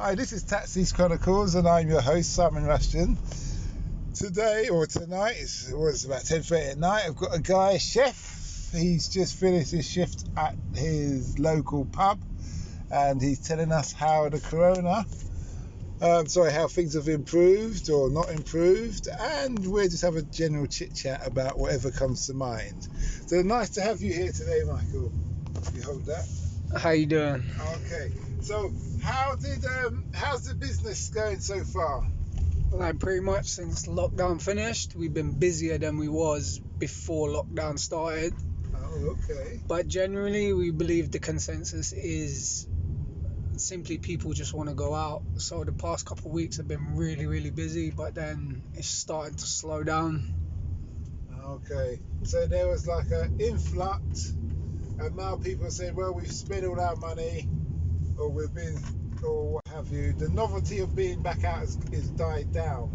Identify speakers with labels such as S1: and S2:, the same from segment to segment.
S1: Hi, this is Chronicles, and I'm your host, Simon Rushton. Today, or tonight, it was about 10:30 at night, I've got a guy, a chef. He's just finished his shift at his local pub, and he's telling us how the how things have improved or not improved, and we'll just have a general chit-chat about whatever comes to mind. So nice to have you here today, Michael. You hold that.
S2: How you doing?
S1: Okay. So, how's the business going so far?
S2: Like pretty much since lockdown finished, we've been busier than we was before lockdown started.
S1: Oh, okay.
S2: But generally, we believe the consensus is simply people just want to go out. So the past couple of weeks have been really, really busy, but then it's starting to slow down.
S1: Okay. So there was like an influx, and now people are saying, well, we've spent all our money, or what have you. The novelty of being back out is died down.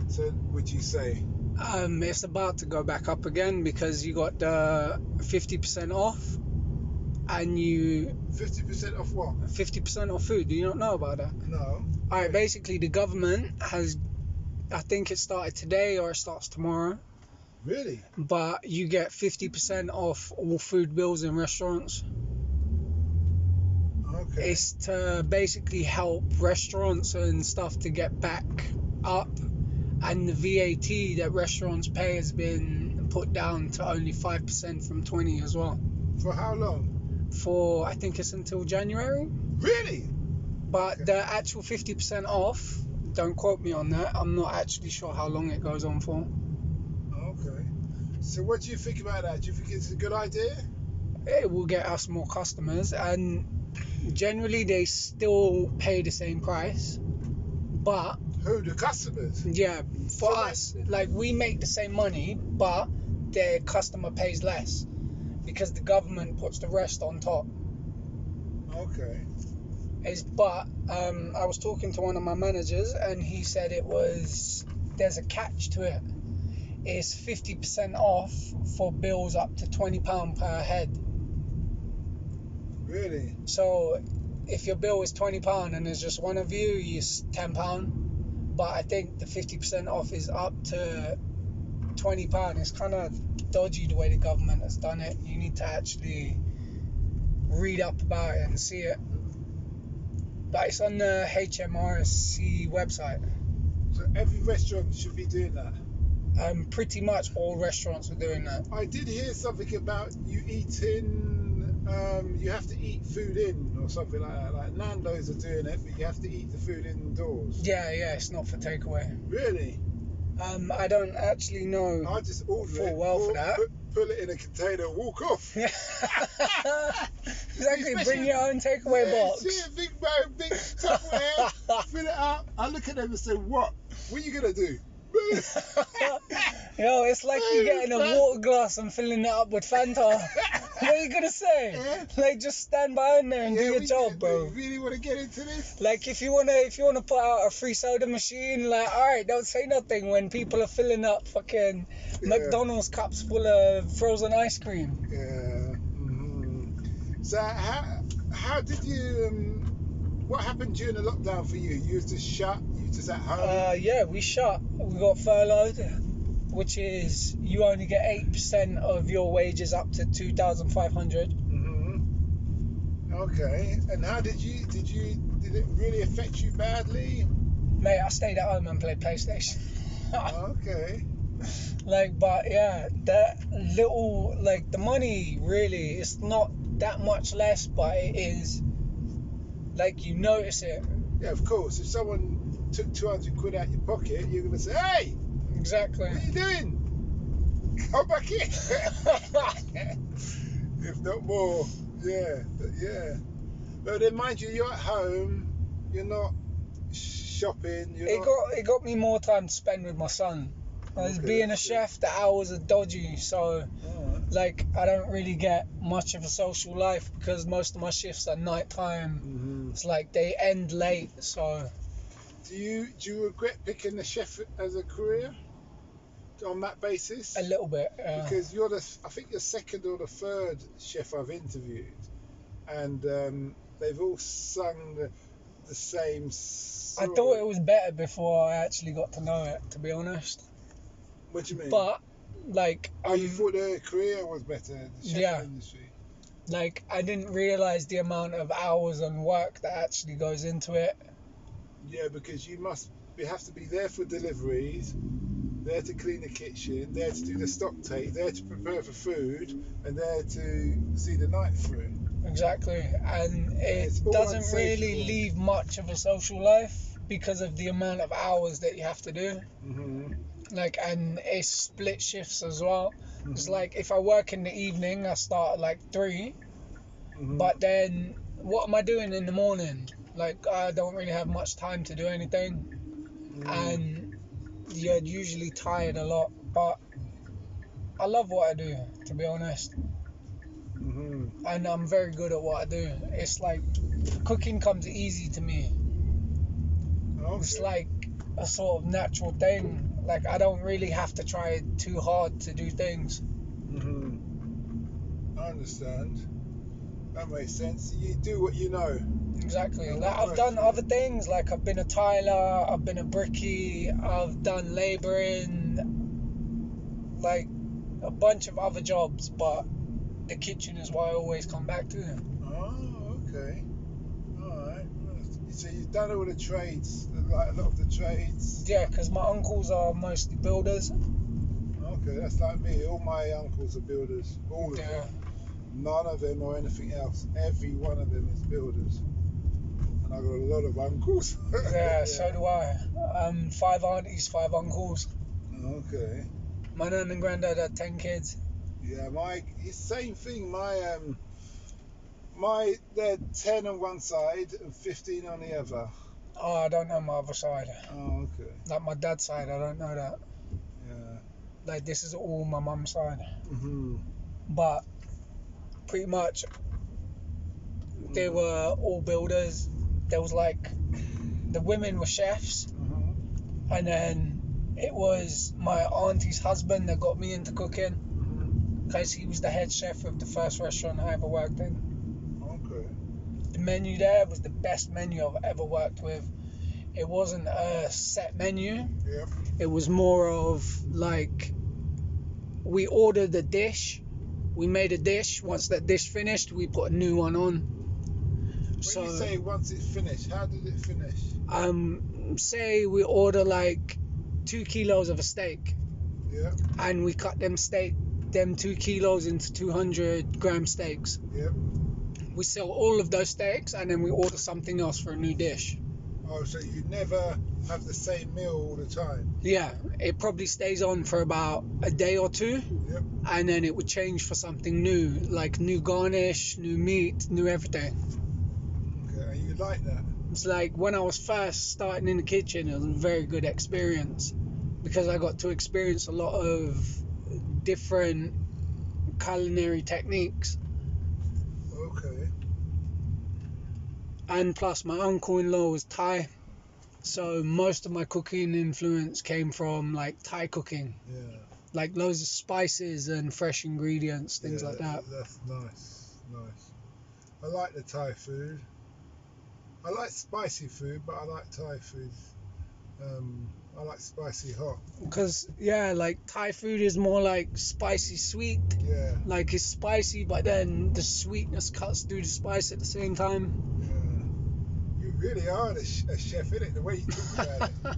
S1: So would you say?
S2: It's about to go back up again because you got the 50% off, and
S1: 50% off what?
S2: 50% off food. Do you not know about that?
S1: No.
S2: Alright, basically the government has, I think it started today or it starts tomorrow.
S1: Really?
S2: But you get 50% off all food bills in restaurants.
S1: Okay.
S2: It's to basically help restaurants and stuff to get back up. And the VAT that restaurants pay has been put down to only 5% from 20 as well.
S1: For how long?
S2: For, I think it's until January.
S1: Really?
S2: But
S1: Okay.
S2: the actual 50% off, don't quote me on that. I'm not actually sure how long it goes on for.
S1: Okay. So what do you think about that? Do you think it's a good idea?
S2: It will get us more customers, and generally they still pay the same price, but
S1: Who, the customers?
S2: yeah, for us, like we make the same money, but their customer pays less because the government puts the rest on top.
S1: Okay.
S2: But I was talking to one of my managers, and he said there's a catch to it. It's 50% off for bills up to £20 per head.
S1: Really?
S2: So if your bill is £20 and there's just one of you, it's £10. But I think the 50% off is up to £20. It's kind of dodgy the way the government has done it. You need to actually read up about it and see it. But it's on the HMRC website.
S1: So every restaurant should be doing that?
S2: Pretty much all restaurants are doing that.
S1: I did hear something about you have to eat food in or something like that. Like Nando's are doing it, but you have to eat the food indoors.
S2: Yeah, it's not for takeaway.
S1: Really?
S2: I don't actually know.
S1: I just order
S2: full
S1: it,
S2: for that.
S1: Put it in a container, walk off.
S2: Exactly. Bring your own takeaway box.
S1: See a big Tupperware, fill it up. I look at them and say, what? What are you gonna do?
S2: Yo, it's like you getting a water glass and filling it up with Fanta. What are you gonna say?
S1: Yeah.
S2: Like, just stand behind there and do your job, bro.
S1: You really want to get into this?
S2: Like, if you wanna put out a free soda machine, like, alright, don't say nothing when people are filling up fucking McDonald's cups full of frozen ice cream.
S1: Yeah. Mm-hmm. So how did you? What happened during the lockdown for you? You was just shut? You was just at home?
S2: Yeah, we shut. We got furloughed, which is you only get 8% of your wages up to 2,500.
S1: Mm-hmm. Okay. And how did it really affect you badly?
S2: Mate, I stayed at home and played PlayStation.
S1: Okay.
S2: But yeah, that little, the money really, it's not that much less, but it is, you notice it.
S1: Yeah, of course. If someone took 200 quid out your pocket, you're going to say, hey!
S2: Exactly.
S1: What are you doing? Come back in. If not more. Yeah. But then mind you, you're at home, you're not shopping.
S2: It got me more time to spend with my son. As being a chef, the hours are dodgy, so I don't really get much of a social life because most of my shifts are nighttime.
S1: Mm-hmm.
S2: It's they end late, so.
S1: Do you regret picking the chef as a career on that basis?
S2: A little bit,
S1: because I think you're second or the third chef I've interviewed, and they've all sung the same
S2: I thought it was better before I actually got to know it, to be honest.
S1: What do you mean?
S2: But, like...
S1: you thought the career was better, the chef industry?
S2: Like, I didn't realise the amount of hours and work that actually goes into it.
S1: Yeah, because you have to be there for deliveries, there to clean the kitchen, there to do the stock take, there to prepare for food, and there to see the night through.
S2: Exactly, and it doesn't really leave much of a social life because of the amount of hours that you have to do.
S1: Mm-hmm.
S2: Like, and it's split shifts as well.
S1: Mm-hmm.
S2: It's like, if I work in the evening, I start at like 3, but then what am I doing in the morning? Like, I don't really have much time to do anything, and you're usually tired a lot, but I love what I do, to be honest. And I'm very good at what I do. It's like, cooking comes easy to me. Okay. It's like a sort of natural thing. Like, I don't really have to try too hard to do things.
S1: I understand. That makes sense. You do what you know.
S2: Exactly. Like, I've done other things. Like, I've been a tiler, I've been a brickie, I've done labouring, like a bunch of other jobs, but the kitchen is what I always come back to.
S1: Oh, okay. Alright. So you've done all the trades, like a lot of the trades?
S2: Yeah, because my uncles are mostly builders.
S1: Okay, that's like me. All my uncles are builders. All of them. None of them are anything else. Every one of them is builders. And I've got a lot of uncles.
S2: Yeah, so do I. 5 aunties, 5 uncles.
S1: Okay.
S2: My nan and granddad had 10 kids.
S1: Yeah, it's the same thing. They're 10 on one side and 15 on the other.
S2: Oh, I don't know my other side.
S1: Oh, okay.
S2: Like my dad's side, I don't know that.
S1: Yeah.
S2: Like, this is all my mum's side.
S1: Mm-hmm.
S2: But pretty much they were all builders. There was like, the women were chefs, and then it was my auntie's husband that got me into cooking, because he was the head chef of the first restaurant I ever worked in.
S1: Okay.
S2: The menu there was the best menu I've ever worked with. It wasn't a set menu.
S1: Yep.
S2: It was more of like, we ordered a dish, we made a dish. Once that dish finished, we put a new one on.
S1: When you say once it's finished, how did it finish?
S2: Say we order like 2 kilos of a steak.
S1: Yeah.
S2: And we cut them 2 kilos into 200 gram steaks.
S1: Yep.
S2: We sell all of those steaks, and then we order something else for a new dish.
S1: Oh, so you never have the same meal all the time?
S2: Yeah, it probably stays on for about a day or 2.
S1: Yep.
S2: And then it would change for something new, like new garnish, new meat, new everything.
S1: Okay, and you like that?
S2: It's like, when I was first starting in the kitchen, it was a very good experience, because I got to experience a lot of different culinary techniques.
S1: Okay.
S2: And plus, my uncle-in-law was Thai, so most of my cooking influence came from like Thai cooking.
S1: Yeah.
S2: Like loads of spices and fresh ingredients, things like that.
S1: That's nice. I like the Thai food. I like spicy food, but I like Thai food. I like spicy hot.
S2: Because, yeah, like Thai food is more like spicy sweet.
S1: Yeah.
S2: Like, it's spicy, but then the sweetness cuts through the spice at the same time.
S1: Yeah. You really are a chef, innit? The way you talk about it.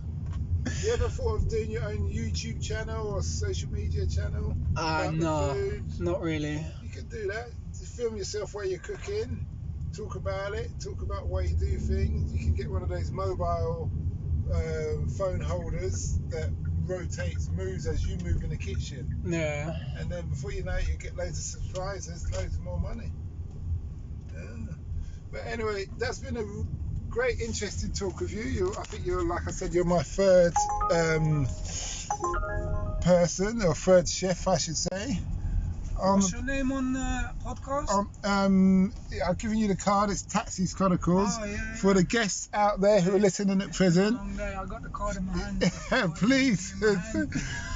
S1: You ever thought of doing your own YouTube channel or social media channel?
S2: No, not really.
S1: You could do that. Just film yourself while you're cooking. Talk about it. Talk about why you do things. You can get one of those mobile phone holders that moves as you move in the kitchen.
S2: Yeah.
S1: And then before you know it, you get loads of subscribers, loads more money. Yeah. But anyway, that's been a great, interesting talk with you. I think you're, like I said, you're my third person, or third chef, I should say.
S2: What's your name on the podcast?
S1: I've given you the card. It's Taxis Chronicles. Oh, yeah. For the guests out there who are listening at present.
S2: Long day. I got the card in my hand.
S1: Please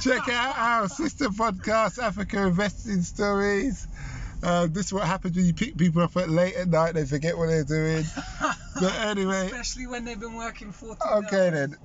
S1: check out our sister podcast, Africa Investing Stories. This is what happens when you pick people up at late at night. They forget what they're doing. But anyway.
S2: Especially when they've been working 14
S1: Okay
S2: hours.
S1: then.